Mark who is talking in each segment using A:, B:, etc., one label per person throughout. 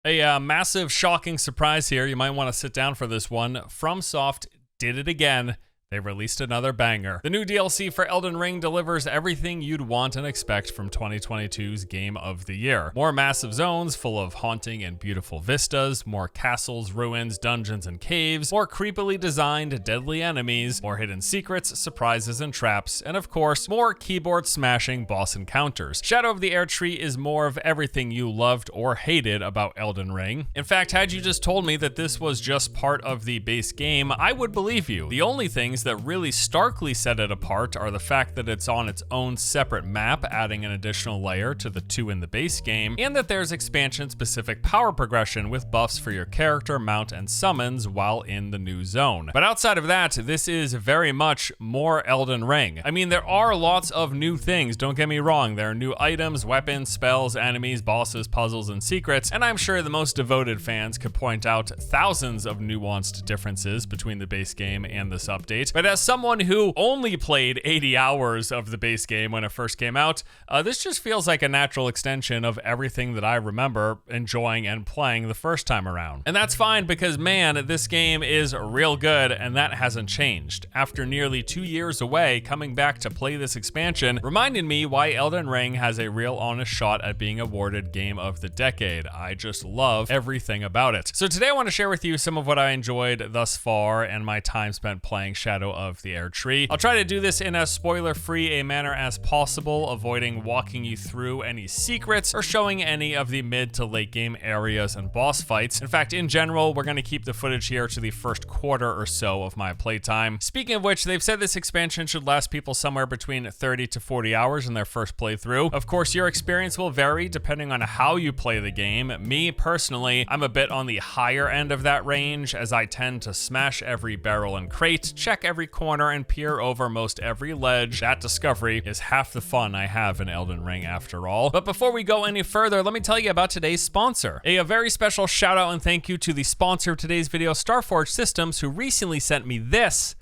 A: A massive, shocking surprise here. You might want to sit down for this one. FromSoft did it again. They released another banger. The new DLC for Elden Ring delivers everything you'd want and expect from 2022's Game of the Year. More massive zones full of haunting and beautiful vistas, more castles, ruins, dungeons, and caves, more creepily designed, deadly enemies, more hidden secrets, surprises, and traps, and of course, more keyboard-smashing boss encounters. Shadow of the Erdtree is more of everything you loved or hated about Elden Ring. In fact, had you just told me that this was just part of the base game, I would believe you. The only things that really starkly set it apart are the fact that it's on its own separate map, adding an additional layer to the two in the base game, and that there's expansion-specific power progression with buffs for your character, mount, and summons while in the new zone. But outside of that, this is very much more Elden Ring. I mean, there are lots of new things, don't get me wrong. There are new items, weapons, spells, enemies, bosses, puzzles, and secrets, and I'm sure the most devoted fans could point out thousands of nuanced differences between the base game and this update. But as someone who only played 80 hours of the base game when it first came out, this just feels like a natural extension of everything that I remember enjoying and playing the first time around. And that's fine because, man, this game is real good and that hasn't changed. After nearly 2 years away, coming back to play this expansion reminded me why Elden Ring has a real honest shot at being awarded Game of the Decade. I just love everything about it. So today I want to share with you some of what I enjoyed thus far and my time spent playing Shadow of the Erdtree. I'll try to do this in as spoiler-free a manner as possible, avoiding walking you through any secrets or showing any of the mid to late game areas and boss fights. In fact, in general, we're going to keep the footage here to the first quarter or so of my playtime. Speaking of which, they've said this expansion should last people somewhere between 30 to 40 hours in their first playthrough. Of course, your experience will vary depending on how you play the game. Me, personally, I'm a bit on the higher end of that range, as I tend to smash every barrel and crate, check every corner, and peer over most every ledge. That discovery is half the fun I have in Elden Ring after all. But before we go any further, let me tell you about today's sponsor. A very special shout out and thank you to the sponsor of today's video, Starforge Systems, who recently sent me this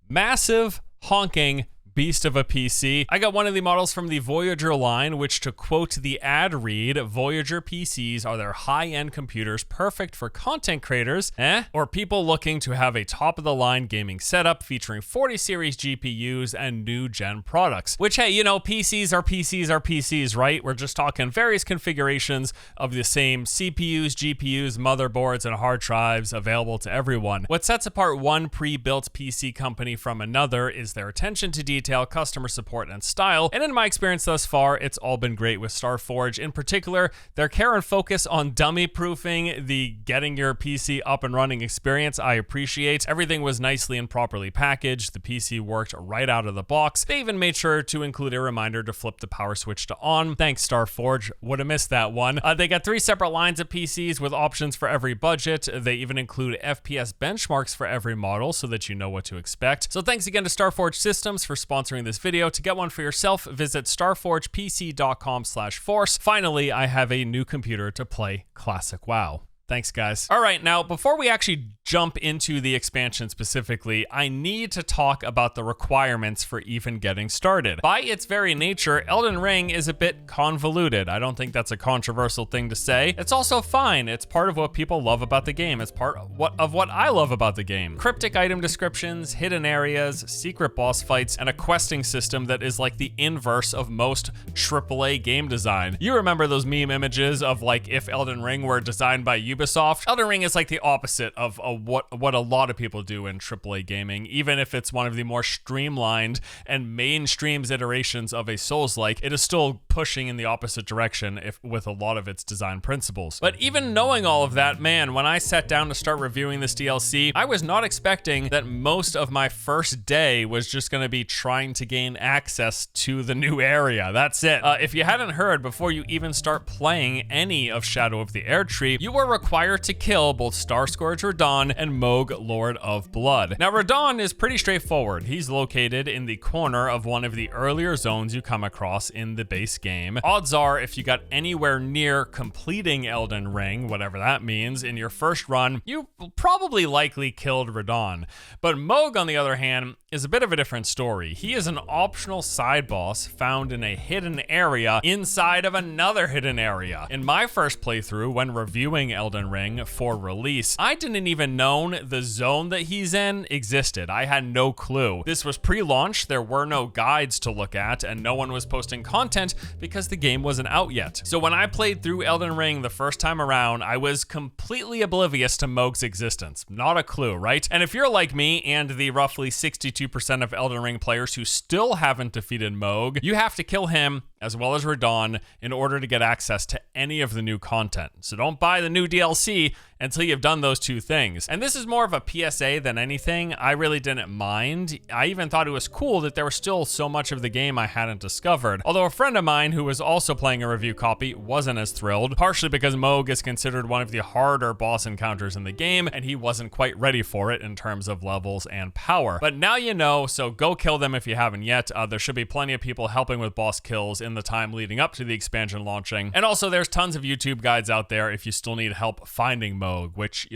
A: massive honking beast of a PC. I got one of the models from the Voyager line, which, to quote the ad read, Voyager PCs are their high-end computers perfect for content creators, or people looking to have a top-of-the-line gaming setup featuring 40 series GPUs and new-gen products. Which, hey, you know, PCs are PCs, right? We're just talking various configurations of the same CPUs, GPUs, motherboards, and hard drives available to everyone. What sets apart one pre-built PC company from another is their attention to detail, customer support, and style, and in my experience thus far, it's all been great with Starforge. In particular, their care and focus on dummy-proofing the getting your PC up and running experience I appreciate. Everything was nicely and properly packaged. The PC worked right out of the box. They even made sure to include a reminder to flip the power switch to on. Thanks, Starforge. Would have missed that one. They got 3 separate lines of PCs with options for every budget. They even include FPS benchmarks for every model so that you know what to expect. So thanks again to Starforge Systems for sponsoring this video. To get one for yourself, visit starforgepc.com/force. Finally, I have a new computer to play classic WoW. Thanks, guys. All right, now, before we actually jump into the expansion specifically, I need to talk about the requirements for even getting started. By its very nature, Elden Ring is a bit convoluted. I don't think that's a controversial thing to say. It's also fine. It's part of what people love about the game. It's part of what I love about the game. Cryptic item descriptions, hidden areas, secret boss fights, and a questing system that is like the inverse of most AAA game design. You remember those meme images of like if Elden Ring were designed by Ubisoft? Elden Ring is like the opposite of what a lot of people do in AAA gaming. Even if it's one of the more streamlined and mainstream iterations of a Souls-like, it is still pushing in the opposite direction with a lot of its design principles. But even knowing all of that, man, when I sat down to start reviewing this DLC, I was not expecting that most of my first day was just going to be trying to gain access to the new area. That's it. If you hadn't heard, before you even start playing any of Shadow of the Erdtree, you were required to kill both Starscourge Radahn Radahn, and Mohg, Lord of Blood. Now, Radahn is pretty straightforward. He's located in the corner of one of the earlier zones you come across in the base game. Odds are, if you got anywhere near completing Elden Ring, whatever that means, in your first run, you probably likely killed Radahn. But Mohg, on the other hand, is a bit of a different story. He is an optional side boss found in a hidden area inside of another hidden area. In my first playthrough, when reviewing Elden Ring for release, I didn't even know the zone that he's in existed. I had no clue. This was pre-launch, there were no guides to look at, and no one was posting content because the game wasn't out yet. So when I played through Elden Ring the first time around, I was completely oblivious to Mohg's existence. Not a clue, right? And if you're like me and the roughly 62% of Elden Ring players who still haven't defeated Mohg, you have to kill him as well as Radahn in order to get access to any of the new content. So don't buy the new DLC until you've done those two things. And this is more of a PSA than anything. I really didn't mind. I even thought it was cool that there was still so much of the game I hadn't discovered. Although a friend of mine who was also playing a review copy wasn't as thrilled, partially because Mohg is considered one of the harder boss encounters in the game, and he wasn't quite ready for it in terms of levels and power. But now you know, so go kill them if you haven't yet. There should be plenty of people helping with boss kills in the time leading up to the expansion launching. And also there's tons of YouTube guides out there if you still need help finding Mohg, which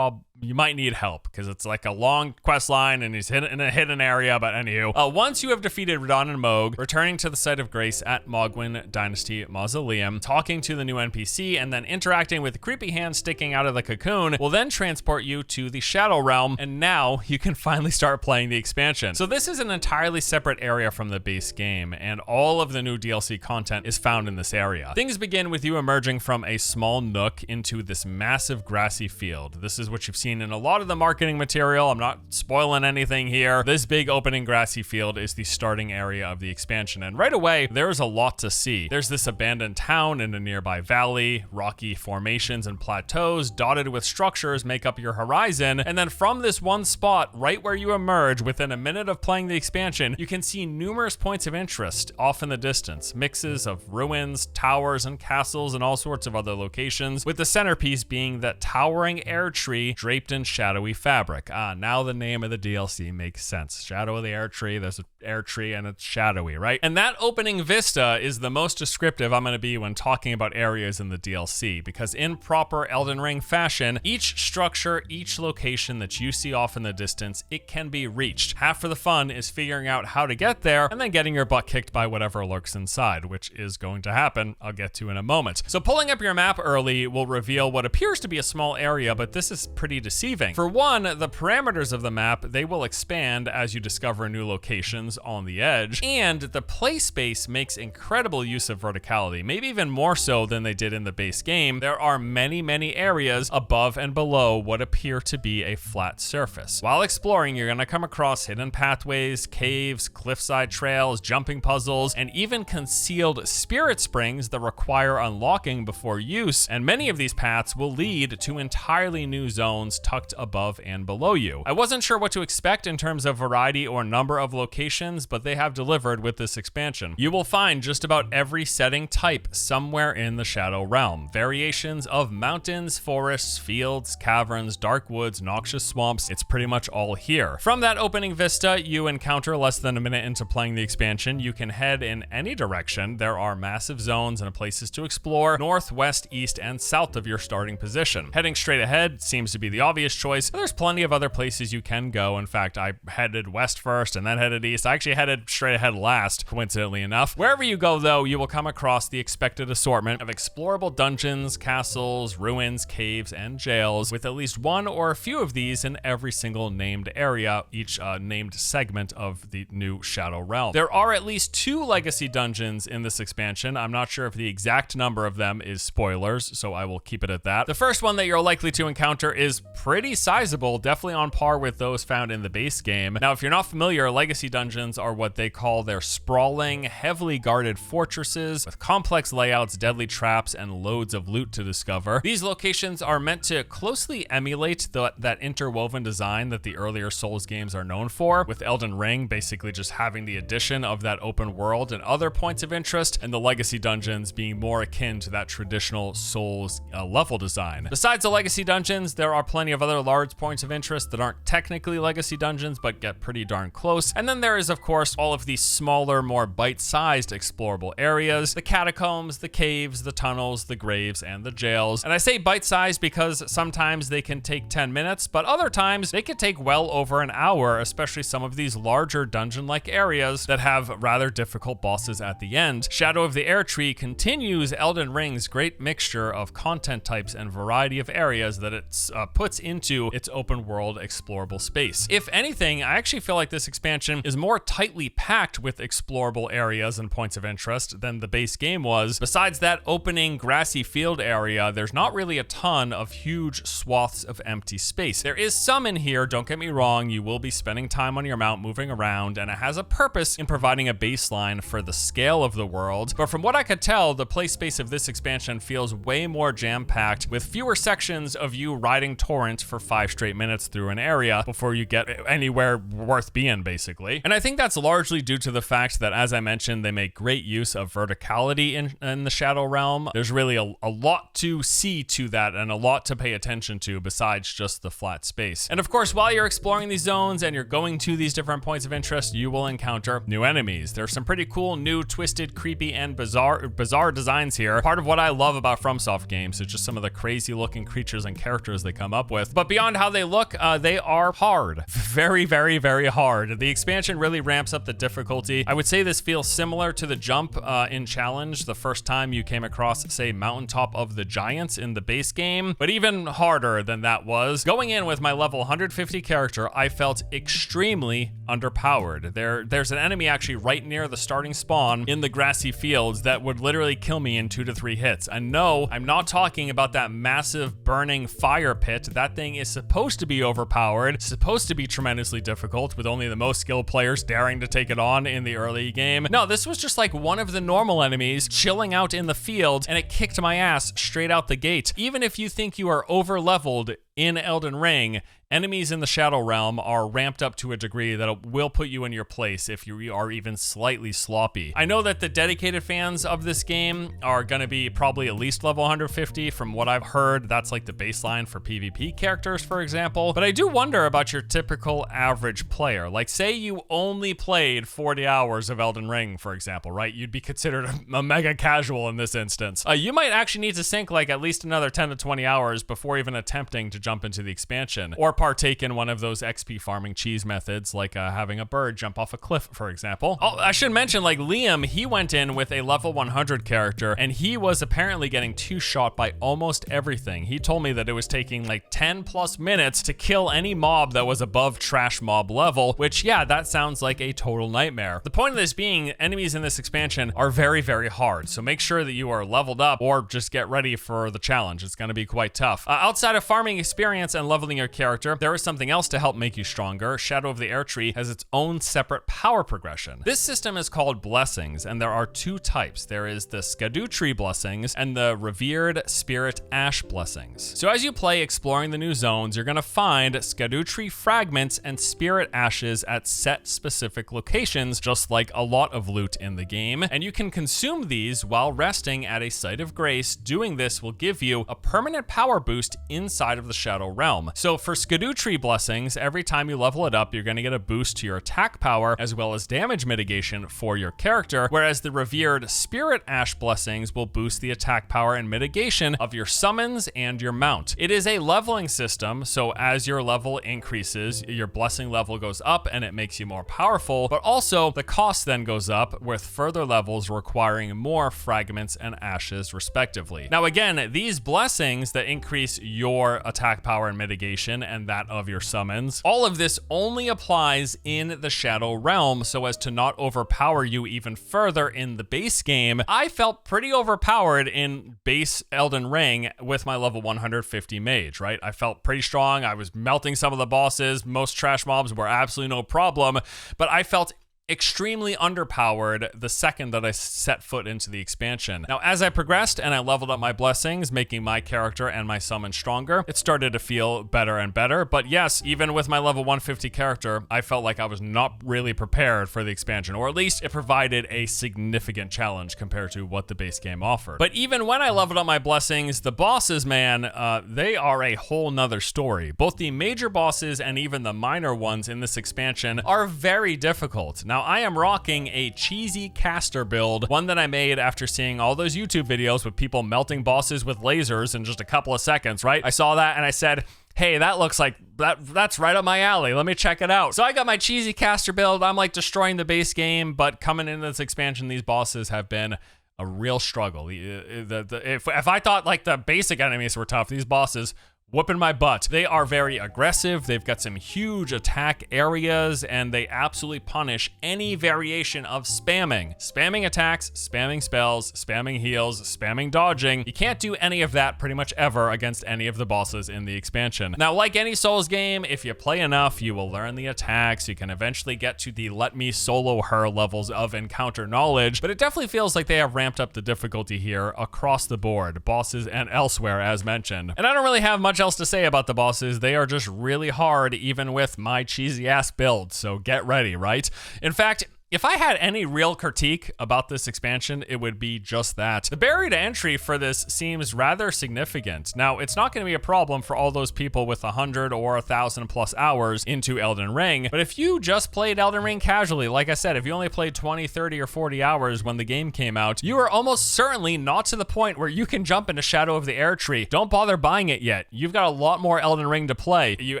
A: you might need help because it's like a long quest line and he's in a hidden area. But anywho, once you have defeated Radahn and Mohg, returning to the site of grace at Mogwyn Dynasty Mausoleum, talking to the new NPC, and then interacting with the creepy hand sticking out of the cocoon will then transport you to the Shadow Realm, and now you can finally start playing the expansion. So this is an entirely separate area from the base game, and all of the new DLC content is found in this area. Things begin with you emerging from a small nook into this massive grassy field. This is what you've seen in a lot of the marketing material. I'm not spoiling anything here. This big opening grassy field is the starting area of the expansion, and right away there's a lot to see. There's this abandoned town in a nearby valley, rocky formations and plateaus dotted with structures make up your horizon, and then from this one spot right where you emerge within a minute of playing the expansion, you can see numerous points of interest off in the distance, mixes of ruins, towers, and castles, and all sorts of other locations, with the centerpiece being that towering Erdtree draped in shadowy fabric. Now the name of the DLC makes sense. Shadow of the Erdtree, there's an Erdtree and it's shadowy, right? And that opening vista is the most descriptive I'm going to be when talking about areas in the DLC, because in proper Elden Ring fashion, each structure, each location that you see off in the distance, it can be reached. Half of the fun is figuring out how to get there and then getting your butt kicked by whatever lurks inside, which is going to happen. I'll get to in a moment. So pulling up your map early will reveal what appears to be a small area, but this is pretty deceiving. For one, the parameters of the map, they will expand as you discover new locations on the edge, and the play space makes incredible use of verticality, maybe even more so than they did in the base game. There are many areas above and below what appear to be a flat surface. While exploring, you're going to come across hidden pathways, caves, cliffside trails, jumping puzzles, and even concealed spirit springs that require unlocking before use, and many of these paths will lead to entirely new zones tucked above and below you. I wasn't sure what to expect in terms of variety or number of locations, but they have delivered with this expansion. You will find just about every setting type somewhere in the Shadow Realm. Variations of mountains, forests, fields, caverns, dark woods, noxious swamps, it's pretty much all here. From that opening vista, you encounter less than a minute into playing the expansion. You can head in any direction. There are massive zones and places to explore, north, west, east, and south of your starting position. Heading straight ahead seems to be the obvious choice, but there's plenty of other places you can go. In fact, I headed west first and then headed east. I actually headed straight ahead last, coincidentally enough. Wherever you go, though, you will come across the expected assortment of explorable dungeons, castles, ruins, caves, and jails, with at least one or a few of these in every single named area, each named segment of the new Shadow Realm. There are at least 2 legacy dungeons in this expansion. I'm not sure if the exact number of them is spoilers, so I will keep it at that. The first one that you're likely to encounter is pretty sizable, definitely on par with those found in the base game. Now, if you're not familiar, legacy dungeons are what they call their sprawling, heavily guarded fortresses with complex layouts, deadly traps, and loads of loot to discover. These locations are meant to closely emulate that interwoven design that the earlier Souls games are known for, with Elden Ring basically just having the addition of that open world and other points of interest, and the legacy dungeons being more akin to that traditional Souls level design. Besides the legacy dungeons, there are plenty of other large points of interest that aren't technically legacy dungeons, but get pretty darn close. And then there is, of course, all of these smaller, more bite-sized explorable areas, the catacombs, the caves, the tunnels, the graves, and the jails. And I say bite-sized because sometimes they can take 10 minutes, but other times they could take well over an hour, especially some of these larger dungeon-like areas that have rather difficult bosses at the end. Shadow of the Erdtree continues Elden Ring's great mixture of content types and variety of areas that it puts into its open world explorable space. If anything, I actually feel like this expansion is more tightly packed with explorable areas and points of interest than the base game was. Besides that opening grassy field area, there's not really a ton of huge swaths of empty space. There is some in here, don't get me wrong, you will be spending time on your mount moving around, and it has a purpose in providing a baseline for the scale of the world. But from what I could tell, the play space of this expansion feels way more jam-packed, with fewer sections of you riding torrents for 5 straight minutes through an area before you get anywhere worth being, basically. And I think that's largely due to the fact that, as I mentioned, they make great use of verticality in the Shadow Realm. There's really a lot to see to that and a lot to pay attention to besides just the flat space. And of course, while you're exploring these zones and you're going to these different points of interest, you will encounter new enemies. There's some pretty cool, new, twisted, creepy, and bizarre designs here. Part of what I love about FromSoft games is just some of the crazy looking creatures and characters they come up with. But beyond how they look, they are hard. Very, very, very hard. The expansion really ramps up the difficulty. I would say this feels similar to the jump in Challenge the first time you came across, say, Mountaintop of the Giants in the base game, but even harder than that was. Going in with my level 150 character, I felt extremely underpowered. There's an enemy actually right near the starting spawn in the grassy fields that would literally kill me in 2 to 3 hits. And no, I'm not talking about that massive burning fire pit. That thing is supposed to be overpowered, supposed to be tremendously difficult, with only the most skilled players daring to take it on in the early game. No, this was just like one of the normal enemies chilling out in the field, and it kicked my ass straight out the gate. Even if you think you are over leveled in Elden Ring, enemies in the Shadow Realm are ramped up to a degree that will put you in your place if you are even slightly sloppy. I know that the dedicated fans of this game are going to be probably at least level 150. From what I've heard, that's like the baseline for PvP characters, for example. But I do wonder about your typical average player. Like, say you only played 40 hours of Elden Ring, for example, right? You'd be considered a mega casual in this instance. You might actually need to sink like at least another 10 to 20 hours before even attempting to jump into the expansion, or partake in one of those XP farming cheese methods, like having a bird jump off a cliff, for example. Oh, I should mention, like Liam, he went in with a level 100 character, and he was apparently getting 2-shot by almost everything. He told me that it was taking like 10 plus minutes to kill any mob that was above trash mob level, which, yeah, that sounds like a total nightmare. The point of this being, enemies in this expansion are very, very hard, so make sure that you are leveled up or just get ready for the challenge. It's going to be quite tough. Outside of farming experience and leveling your character, there is something else to help make you stronger. Shadow of the Erdtree has its own separate power progression. This system is called blessings, and there are 2 types. There is the Shoutout blessings and the revered Spirit Ash blessings. So as you play exploring the new zones, you're going to find Shoutout fragments and Spirit Ashes at set specific locations, just like a lot of loot in the game, and you can consume these while resting at a site of grace. Doing this will give you a permanent power boost inside of the Shadow Realm. So for Shoutout blessings, every time you level it up, you're going to get a boost to your attack power as well as damage mitigation for your character, whereas the revered Spirit Ash blessings will boost the attack power and mitigation of your summons and your mount. It is a leveling system, so as your level increases, your blessing level goes up and it makes you more powerful, but also the cost then goes up with further levels requiring more fragments and ashes respectively. Now again, these blessings that increase your attack power and mitigation and that of your summons, all of this only applies in the Shadow Realm so as to not overpower you even further in the base game. I felt pretty overpowered in base Elden Ring with my level 150 mage, right? I felt pretty strong. I was melting some of the bosses. Most trash mobs were absolutely no problem, but I felt extremely underpowered the second that I set foot into the expansion. Now, as I progressed and I leveled up my blessings, making my character and my summon stronger, it started to feel better and better. But yes, even with my level 150 character, I felt like I was not really prepared for the expansion, or at least it provided a significant challenge compared to what the base game offered. But even when I leveled up my blessings, the bosses, man, they are a whole nother story. Both the major bosses and even the minor ones in this expansion are very difficult. Now, I am rocking a cheesy caster build, one that I made after seeing all those YouTube videos with people melting bosses with lasers in just a couple of seconds, right? I saw that and I said, hey, that looks like, that's right up my alley. Let me check it out. So I got my cheesy caster build. I'm like destroying the base game, but coming into this expansion, these bosses have been a real struggle. If I thought like the basic enemies were tough, these bosses whooping my butt. They are very aggressive. They've got some huge attack areas, and they absolutely punish any variation of spamming. Spamming attacks, spamming spells, spamming heals, spamming dodging. You can't do any of that pretty much ever against any of the bosses in the expansion. Now, like any Souls game, if you play enough, you will learn the attacks. You can eventually get to the let me solo her levels of encounter knowledge, but it definitely feels like they have ramped up the difficulty here across the board, bosses and elsewhere, as mentioned. And I don't really have much else to say about the bosses. They are just really hard, even with my cheesy ass build, so get ready, right? In fact, if I had any real critique about this expansion, it would be just that. The barrier to entry for this seems rather significant. Now, it's not going to be a problem for all those people with 100 or 1,000 plus hours into Elden Ring, but if you just played Elden Ring casually, like I said, if you only played 20, 30, or 40 hours when the game came out, you are almost certainly not to the point where you can jump into Shadow of the Erdtree. Don't bother buying it yet. You've got a lot more Elden Ring to play. You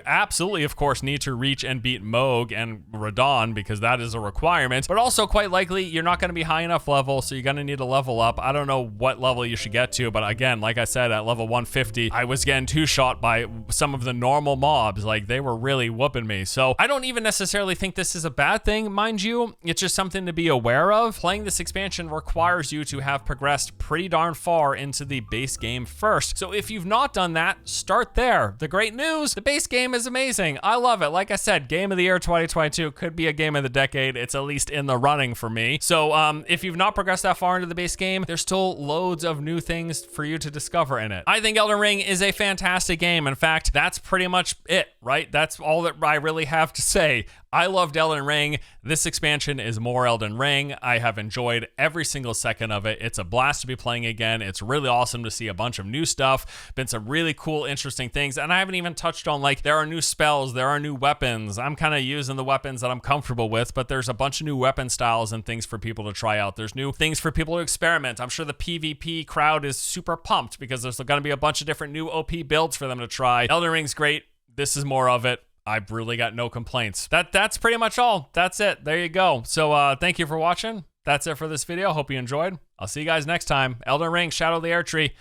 A: absolutely, of course, need to reach and beat Moog and Radon, because that is a requirement. But also, quite likely, you're not going to be high enough level, so you're going to need to level up. I don't know what level you should get to, but again, like I said, at level 150, I was getting two-shot by some of the normal mobs. Like, they were really whooping me. So I don't even necessarily think this is a bad thing, mind you. It's just something to be aware of. Playing this expansion requires you to have progressed pretty darn far into the base game first. So if you've not done that, start there. The great news, the base game is amazing. I love it. Like I said, Game of the Year 2022 could be a game of the decade. It's at least in the running for me. So if you've not progressed that far into the base game, there's still loads of new things for you to discover in it. I think Elden Ring is a fantastic game. In fact, that's pretty much it, right? That's all that I really have to say. I loved Elden Ring. This expansion is more Elden Ring. I have enjoyed every single second of it. It's a blast to be playing again. It's really awesome to see a bunch of new stuff. Been some really cool, interesting things. And I haven't even touched on, like, there are new spells, there are new weapons. I'm kind of using the weapons that I'm comfortable with, but there's a bunch of new weapon styles and things for people to try out. There's new things for people to experiment. I'm sure the PvP crowd is super pumped because there's going to be a bunch of different new OP builds for them to try. Elden Ring's great. This is more of it. I've really got no complaints. That's pretty much all. That's it. There you go. So thank you for watching. That's it for this video. Hope you enjoyed. I'll see you guys next time. Elden Ring, Shadow of the Erdtree.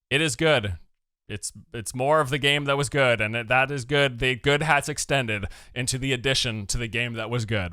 A: It is good. It's more of the game that was good, and that is good. The good has extended into the addition to the game that was good.